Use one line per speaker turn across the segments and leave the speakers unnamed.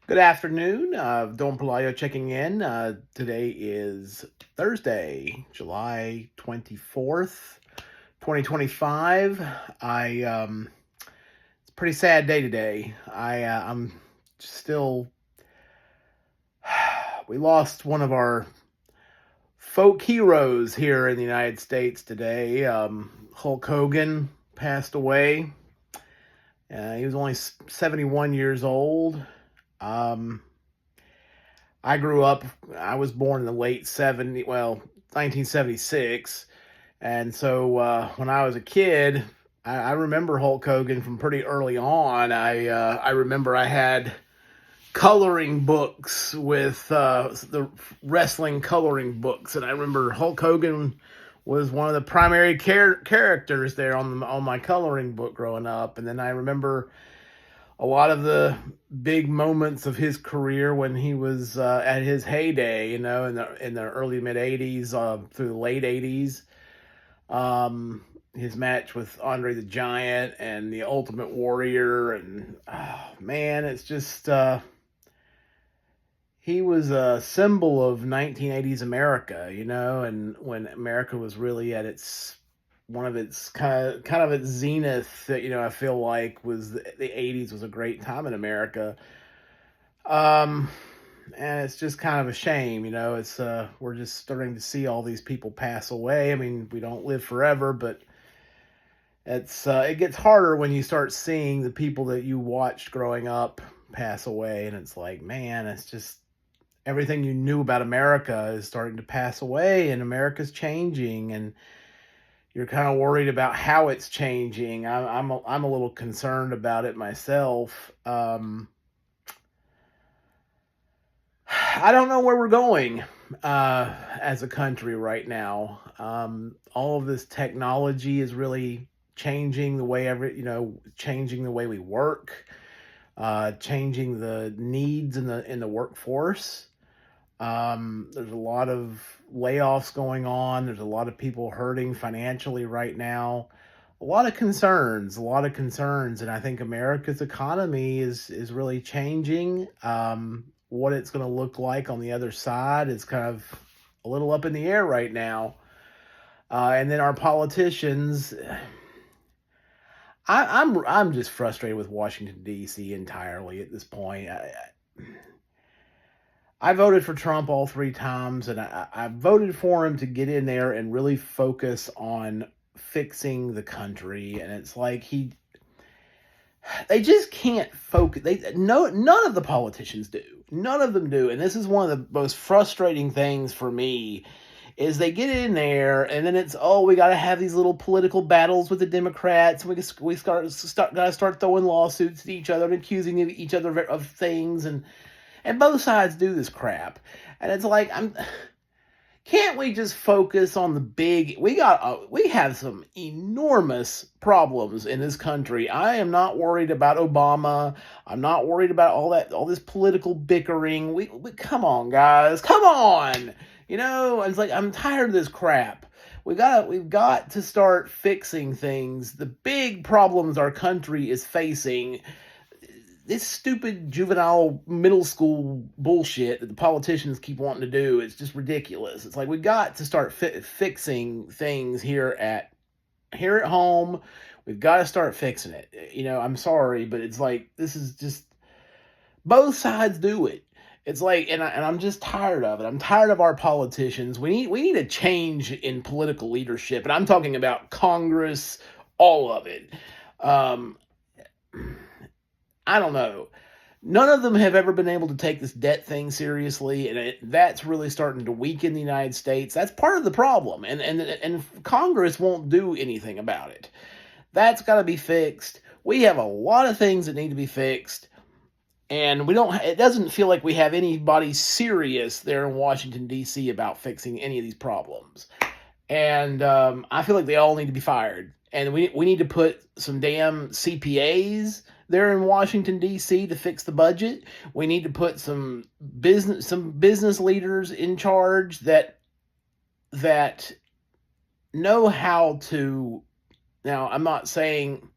Good afternoon. Don Pelayo checking in. Today is Thursday, July 24th, 2025. It's a pretty sad day today. I'm still, we lost one of our folk heroes here in the United States today. Hulk Hogan passed away. He was only 71 years old. Um, I grew up, I was born in the late 1976. And so when I was a kid, I remember Hulk Hogan from pretty early on. I remember I had coloring books with the wrestling coloring books. And I remember Hulk Hogan was one of the primary characters there on my coloring book growing up. And then I remember a lot of the big moments of his career when he was at his heyday, in the early mid '80s through the late '80s. His match with Andre the Giant and the Ultimate Warrior, and oh man, it's just he was a symbol of 1980s America, and when America was really at its one of its kind of its zenith. That I feel like was the '80s was a great time in America. Um, and it's just kind of a shame, It's we're just starting to see all these people pass away. I mean, we don't live forever, but it gets harder when you start seeing the people that you watched growing up pass away, and it's like, man, it's just everything you knew about America is starting to pass away, and America's changing, and you're kind of worried about how it's changing. I'm a little concerned about it myself. I don't know where we're going as a country right now. All of this technology is really changing the way changing the way we work, changing the needs in the workforce. There's a lot of layoffs going on. There's a lot of people hurting financially right now. A lot of concerns, and I think America's economy is really changing. What it's going to look like on the other side is kind of a little up in the air right now. And then our politicians, I'm just frustrated with Washington D.C. entirely at this point. I voted for Trump all three times, and I voted for him to get in there and really focus on fixing the country. And it's like they just can't focus. None of the politicians do. None of them do. And this is one of the most frustrating things for me is they get in there and then it's, we got to have these little political battles with the Democrats. We got to start throwing lawsuits at each other and accusing each other of things, and both sides do this crap. And it's like, can't we just focus on the big? We have some enormous problems in this country. I am not worried about Obama. I'm not worried about all this political bickering. We come on, guys, come on. It's like, I'm tired of this crap. We've got to start fixing things. The big problems our country is facing. This stupid juvenile middle school bullshit that the politicians keep wanting to do is just ridiculous. It's like, we've got to start fixing things here at home. We've got to start fixing it. I'm sorry, but it's like, this is just, both sides do it. It's like, and I'm just tired of it. I'm tired of our politicians. We need a change in political leadership, and I'm talking about Congress, all of it. I don't know. None of them have ever been able to take this debt thing seriously, and that's really starting to weaken the United States. That's part of the problem, and Congress won't do anything about it. That's got to be fixed. We have a lot of things that need to be fixed, and it doesn't feel like we have anybody serious there in Washington, D.C. about fixing any of these problems. And I feel like they all need to be fired. And we need to put some damn CPAs there in Washington, D.C. to fix the budget. We need to put some business leaders in charge that know how to. Now, I'm not saying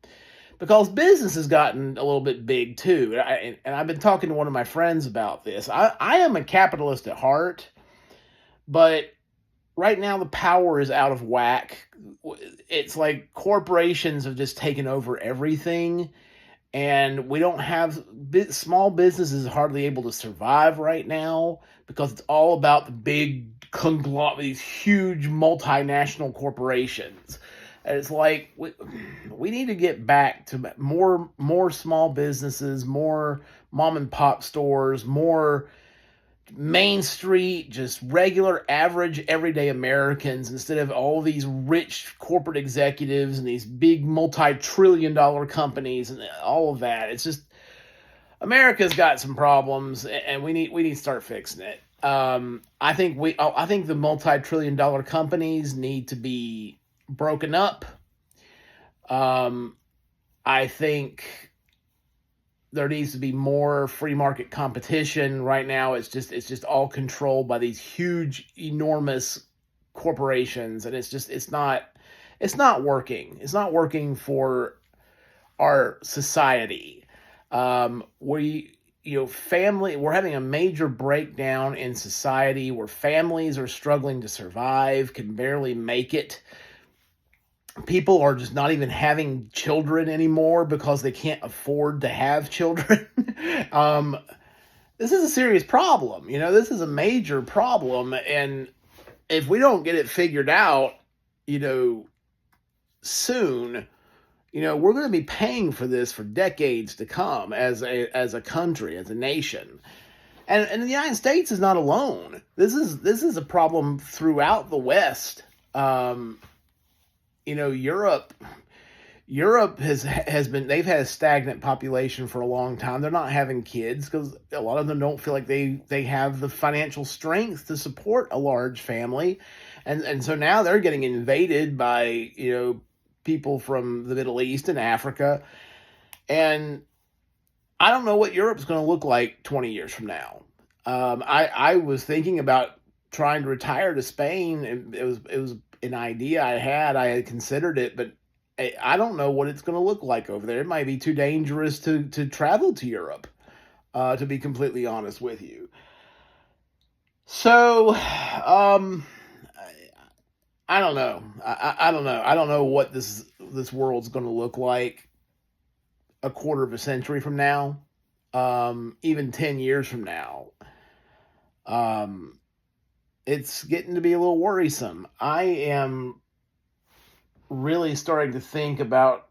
because business has gotten a little bit big too. And I've been talking to one of my friends about this. I am a capitalist at heart, but right now the power is out of whack. It's like corporations have just taken over everything, and we don't have small businesses hardly able to survive right now because it's all about the big conglomerate, these huge multinational corporations. And it's like we need to get back to more small businesses, more mom and pop stores, more Main Street, just regular, average, everyday Americans instead of all these rich corporate executives and these big multi-trillion-dollar companies and all of that. It's just America's got some problems, and we need to start fixing it. I think the multi-trillion-dollar companies need to be broken up. I think there needs to be more free market competition. Right now, it's just all controlled by these huge, enormous corporations, and it's not working. It's not working for our society. We're having a major breakdown in society where families are struggling to survive, can barely make it. People are just not even having children anymore because they can't afford to have children. This is a serious problem. This is a major problem. And if we don't get it figured out, soon, we're going to be paying for this for decades to come as a country, as a nation. And the United States is not alone. This is a problem throughout the West. Europe they've had a stagnant population for a long time. They're not having kids because a lot of them don't feel like they have the financial strength to support a large family. And so now they're getting invaded by, people from the Middle East and Africa. And I don't know what Europe's going to look like 20 years from now. I was thinking about trying to retire to Spain, and it was an idea I had considered it, but I don't know what it's going to look like over there. It might be too dangerous to travel to Europe, to be completely honest with you. So, I don't know. I don't know. I don't know what this world's going to look like a quarter of a century from now, even 10 years from now. It's getting to be a little worrisome. I am really starting to think about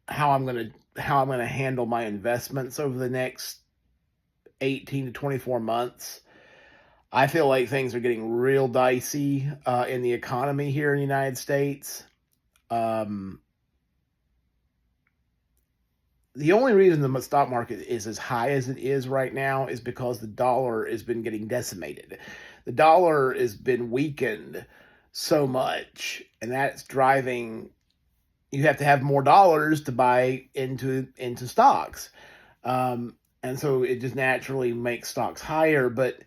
how I'm going to handle my investments over the next 18 to 24 months. I feel like things are getting real dicey in the economy here in the United States. The only reason the stock market is as high as it is right now is because the dollar has been getting decimated. The dollar has been weakened so much, and that's driving. You have to have more dollars to buy into stocks, and so it just naturally makes stocks higher. But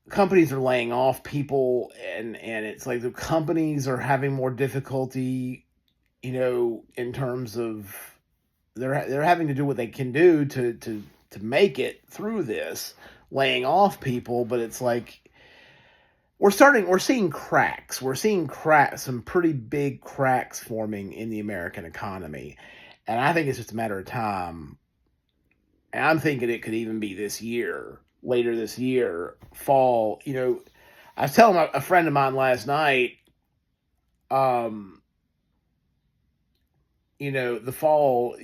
companies are laying off people, and it's like the companies are having more difficulty, in terms of they're having to do what they can do to make it through this, laying off people. But it's like we're seeing cracks. We're seeing some pretty big cracks forming in the American economy. And I think it's just a matter of time. And I'm thinking it could even be later this year, fall. I was telling a friend of mine last night, the fall,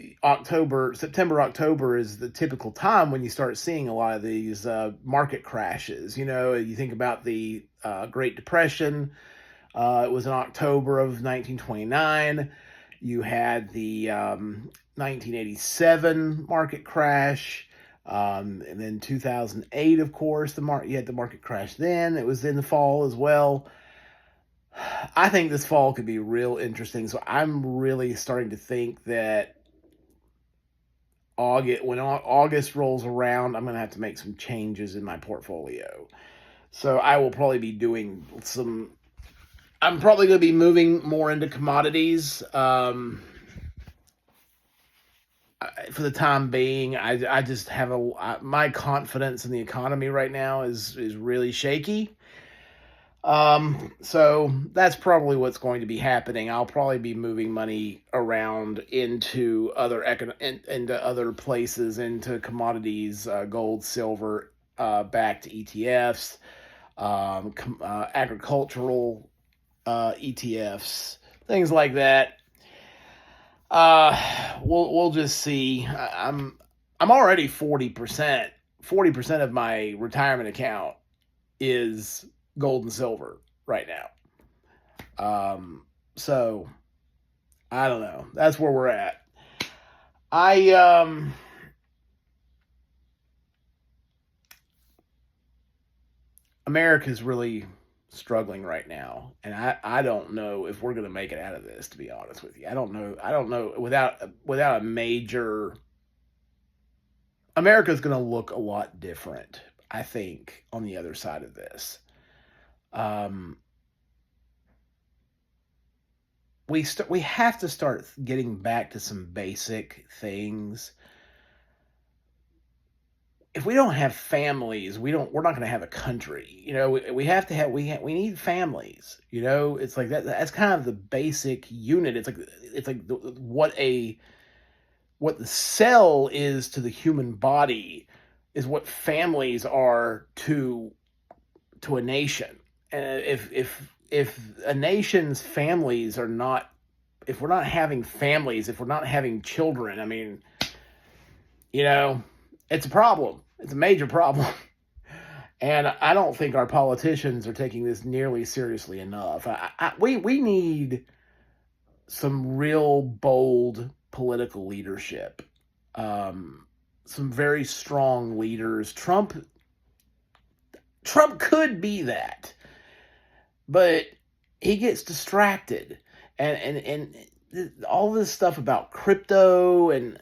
September, October is the typical time when you start seeing a lot of these market crashes. You think about the Great Depression. It was in October of 1929. You had the 1987 market crash. And then 2008, of course, you had the market crash then. It was in the fall as well. I think this fall could be real interesting. So I'm really starting to think that when August rolls around, I'm going to have to make some changes in my portfolio. So I will probably be doing I'm probably going to be moving more into commodities. For the time being, I just have my confidence in the economy right now is really shaky. So that's probably what's going to be happening. I'll probably be moving money around into into other places, into commodities, gold, silver, backed ETFs, agricultural ETFs, things like that. We'll just see. I'm already 40%. 40% of my retirement account is gold and silver right now. So I don't know. That's where we're at. America's really struggling right now, and I don't know if we're going to make it out of this, to be honest with you. I don't know without a major, America's going to look a lot different, I think, on the other side of this. We have to start getting back to some basic things. If we don't have families, we're not going to have a country. We have to have we need families. It's like that's kind of the basic unit. It's like what the cell is to the human body is what families are to a nation. And if a nation's families are not, if we're not having families, if we're not having children, I mean, it's a problem. It's a major problem. And I don't think our politicians are taking this nearly seriously enough. We need some real bold political leadership. Some very strong leaders. Trump could be that, but he gets distracted, and all this stuff about crypto and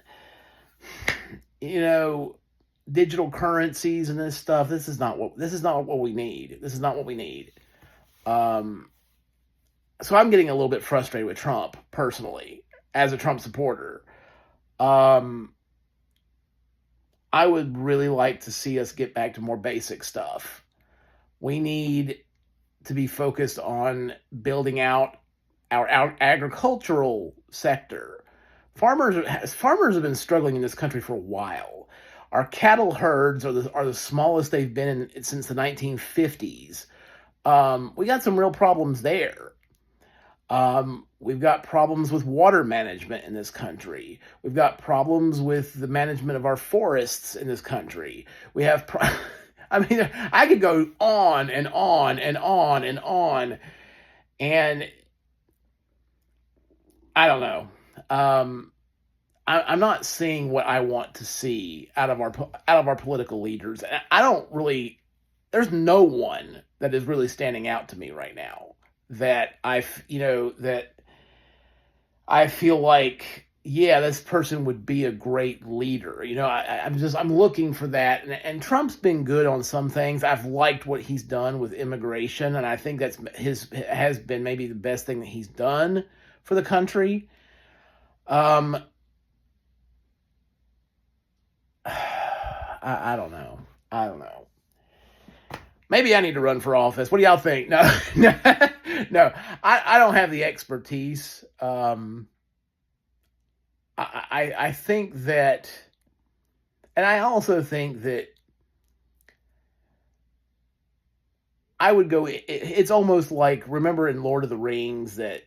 digital currencies and this stuff. This is not what we need. This is not what we need. So I'm getting a little bit frustrated with Trump personally as a Trump supporter. I would really like to see us get back to more basic stuff. We need to be focused on building out our agricultural sector. Farmers have been struggling in this country for a while. Our cattle herds are the smallest they've been since the 1950s. We got some real problems there. We've got problems with water management in this country. We've got problems with the management of our forests in this country. We have, I mean, I could go on and on and on and on, and I don't know. I'm not seeing what I want to see out of our political leaders. I don't really. There's no one that is really standing out to me right now that I feel like, yeah, this person would be a great leader. I'm looking for that, and Trump's been good on some things. I've liked what he's done with immigration, and I think has been maybe the best thing that he's done for the country. I don't know. Maybe I need to run for office. What do y'all think? No, no. I don't have the expertise. I think that, and I also think that I would go. It's almost like, remember in Lord of the Rings that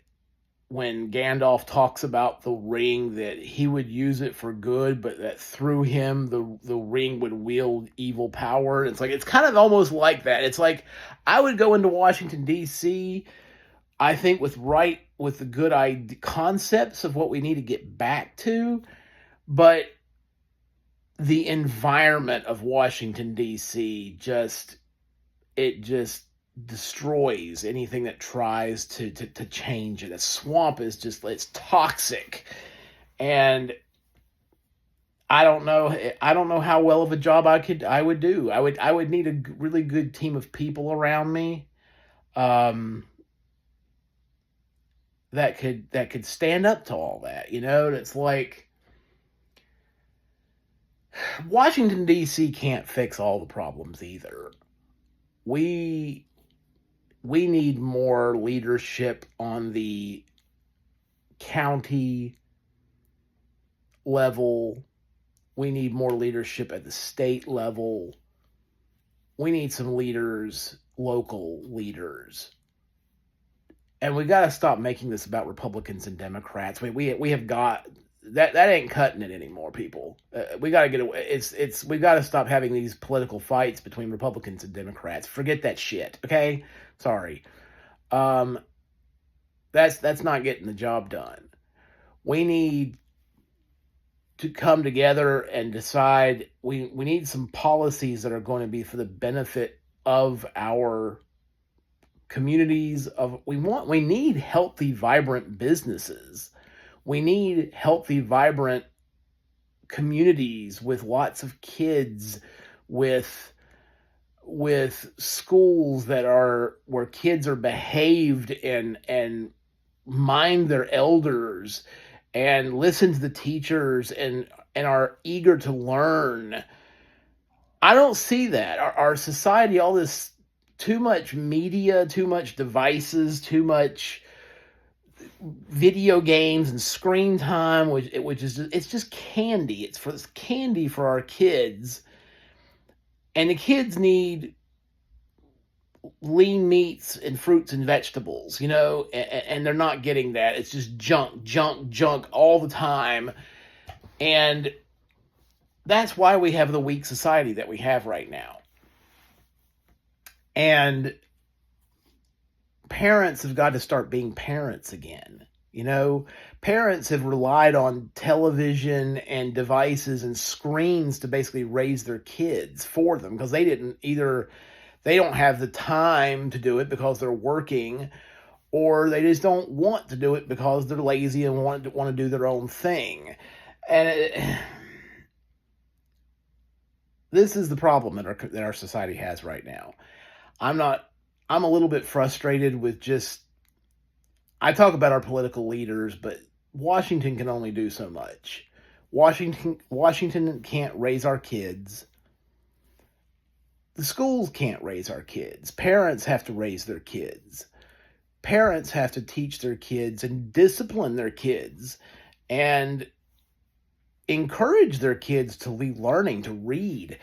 when Gandalf talks about the ring, that he would use it for good, but that through him the ring would wield evil power. It's kind of almost like that. It's like I would go into Washington D.C., I think, with the good concepts of what we need to get back to, but the environment of Washington D.C. just destroys anything that tries to change it. A swamp it's toxic, and I don't know how well of a job I would do. I would need a really good team of people around me. that could stand up to all that, you know? And it's like Washington D.C. can't fix all the problems either. We we need more leadership on the county level. We need more leadership at the state level. We need some leaders, local leaders. And we got to stop making this about Republicans and Democrats. We have got that ain't cutting it anymore, people. We got to get away. We got to stop having these political fights between Republicans and Democrats. Forget that shit. Okay, sorry. That's not getting the job done. We need to come together and decide. We need some policies that are going to be for the benefit of our communities. We need healthy, vibrant businesses. We need healthy, vibrant communities with lots of kids, with schools where kids are behaved and mind their elders and listen to the teachers and are eager to learn. I don't see that. Our society, all this too much media, too much devices, too much video games and screen time, which is it's just candy. It's candy for our kids, and the kids need lean meats and fruits and vegetables, you know, and they're not getting that. It's just junk all the time, and that's why we have the weak society that we have right now. And parents have got to start being parents again. You know, parents have relied on television and devices and screens to basically raise their kids for them, because they don't have the time to do it because they're working, or they just don't want to do it because they're lazy and want to do their own thing. And this is the problem that our society has right now. I'm a little bit frustrated with I talk about our political leaders, but Washington can only do so much. Washington can't raise our kids. The schools can't raise our kids. Parents have to raise their kids. Parents have to teach their kids and discipline their kids and encourage their kids to be learning to read.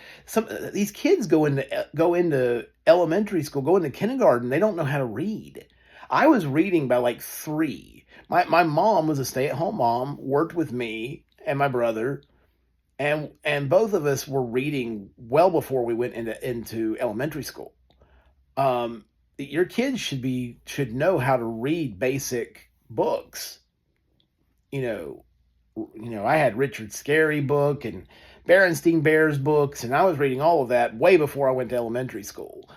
These kids go into elementary school, go into kindergarten, they don't know how to read. I was reading by like 3. My mom was a stay-at-home mom, worked with me and my brother, and both of us were reading well before we went into elementary school. Your kids should know how to read basic books. You know, I had Richard Scarry book and Berenstain Bears books, and I was reading all of that way before I went to elementary school.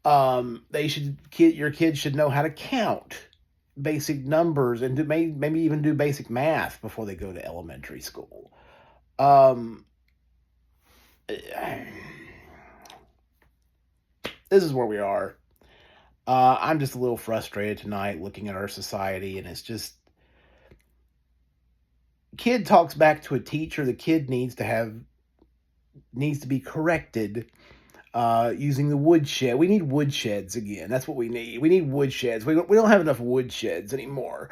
Your kids should know how to count basic numbers and maybe even do basic math before they go to elementary school. This is where we are. I'm just a little frustrated tonight looking at our society, and it's just, kid talks back to a teacher. The kid needs to be corrected using the woodshed. We need woodsheds again. That's what we need. We need woodsheds. We don't have enough woodsheds anymore.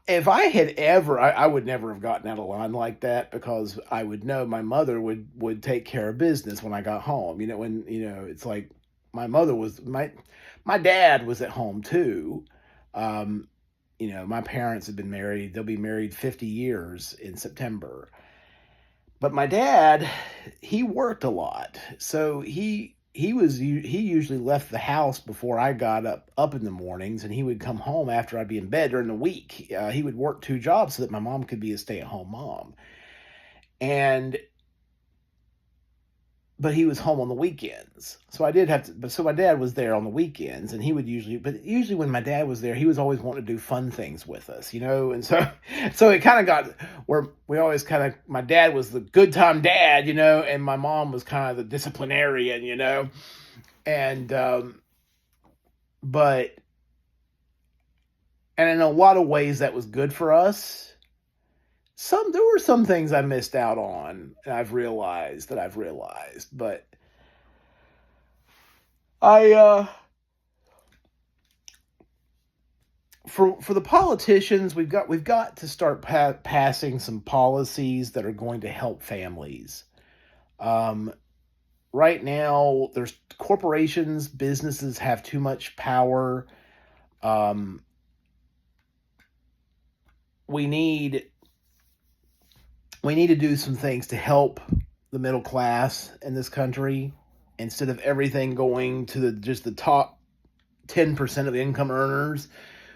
If I had ever, I would never have gotten out of line like that, because I would know my mother would take care of business when I got home. It's like my dad was at home too. My parents have been married. They'll be married 50 years in September. But my dad, he worked a lot. So he usually left the house before I got up in the mornings, and he would come home after I'd be in bed during the week. He would work 2 jobs so that my mom could be a stay-at-home mom. But he was home on the weekends. So my dad was there on the weekends, and he would usually when my dad was there, he was always wanting to do fun things with us, and so it kind of got where we always my dad was the good time dad, and my mom was kind of the disciplinarian, and But, and in a lot of ways that was good for us. There were some things I missed out on, and I've realized, but I, for the politicians, we've got to start passing some policies that are going to help families. Um, right now, there's corporations, businesses have too much power. Um, we need to do some things to help the middle class in this country instead of everything going to just the top 10% of income earners.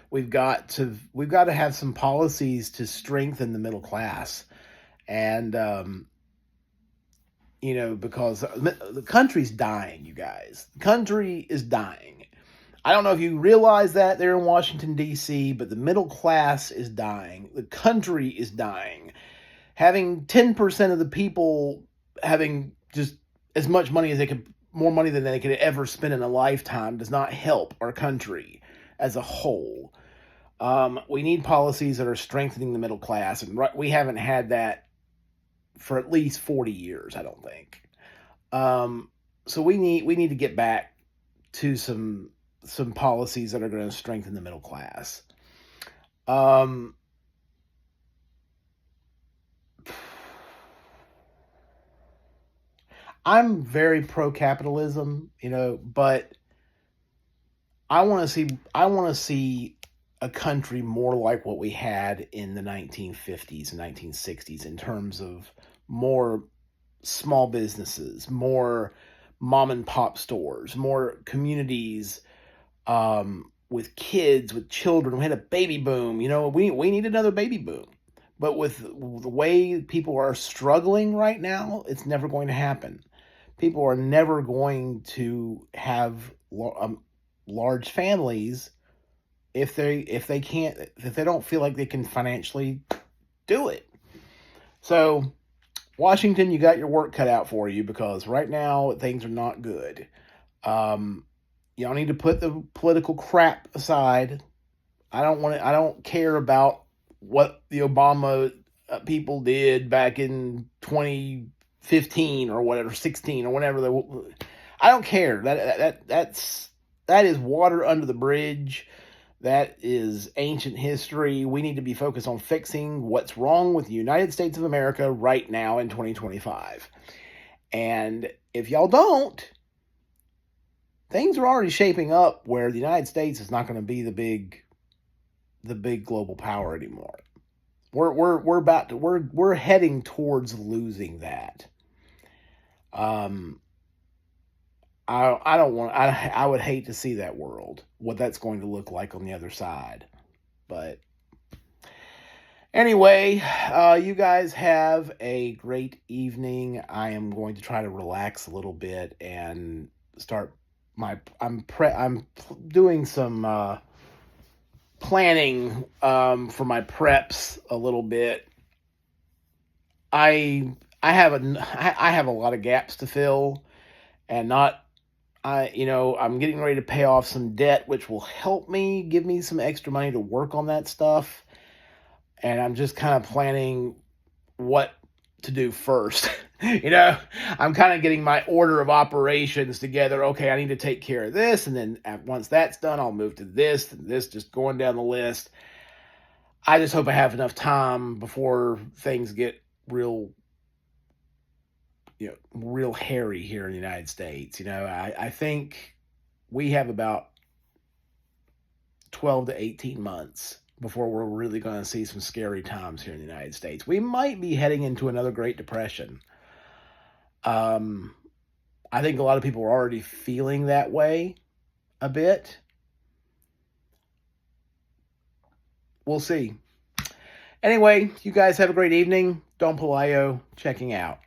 We've got to have some policies to strengthen the middle class, and because the country's dying, you guys. The country is dying. I don't know if you realize that there in Washington, D.C., but the middle class is dying. The country is dying. Having 10% of the people having just as much money as more money than they could ever spend in a lifetime does not help our country as a whole. We need policies that are strengthening the middle class, and we haven't had that for at least 40 years, I don't think. So we need to get back to some policies that are going to strengthen the middle class. I'm very pro-capitalism, but I want to see a country more like what we had in the 1950s and 1960s in terms of more small businesses, more mom and pop stores, more communities with kids, with children. We had a baby boom. We need another baby boom. But with the way people are struggling right now, it's never going to happen. People are never going to have large families if they don't feel like they can financially do it. So, Washington, you got your work cut out for you, because right now things are not good. Y'all need to put the political crap aside. I don't care about what the Obama people did back in 2015 or whatever, 16 or whatever. I don't care. That is water under the bridge. That is ancient history. We need to be focused on fixing what's wrong with the United States of America right now in 2025. And if y'all don't, things are already shaping up where the United States is not going to be the big global power anymore. We're heading towards losing that. I would hate to see that world, what that's going to look like on the other side. But anyway, you guys have a great evening. I am going to try to relax a little bit and start I'm doing some planning for my preps a little bit. I have a lot of gaps to fill, and I'm getting ready to pay off some debt, which will help me, give me some extra money to work on that stuff. And I'm just kind of planning what to do first. I'm kind of getting my order of operations together. Okay, I need to take care of this, and then once that's done, I'll move to this, and this, just going down the list. I just hope I have enough time before things get real hairy here in the United States. I think we have about 12 to 18 months before we're really going to see some scary times here in the United States. We might be heading into another Great Depression. I think a lot of people are already feeling that way a bit. We'll see. Anyway, you guys have a great evening. Don Pelayo checking out.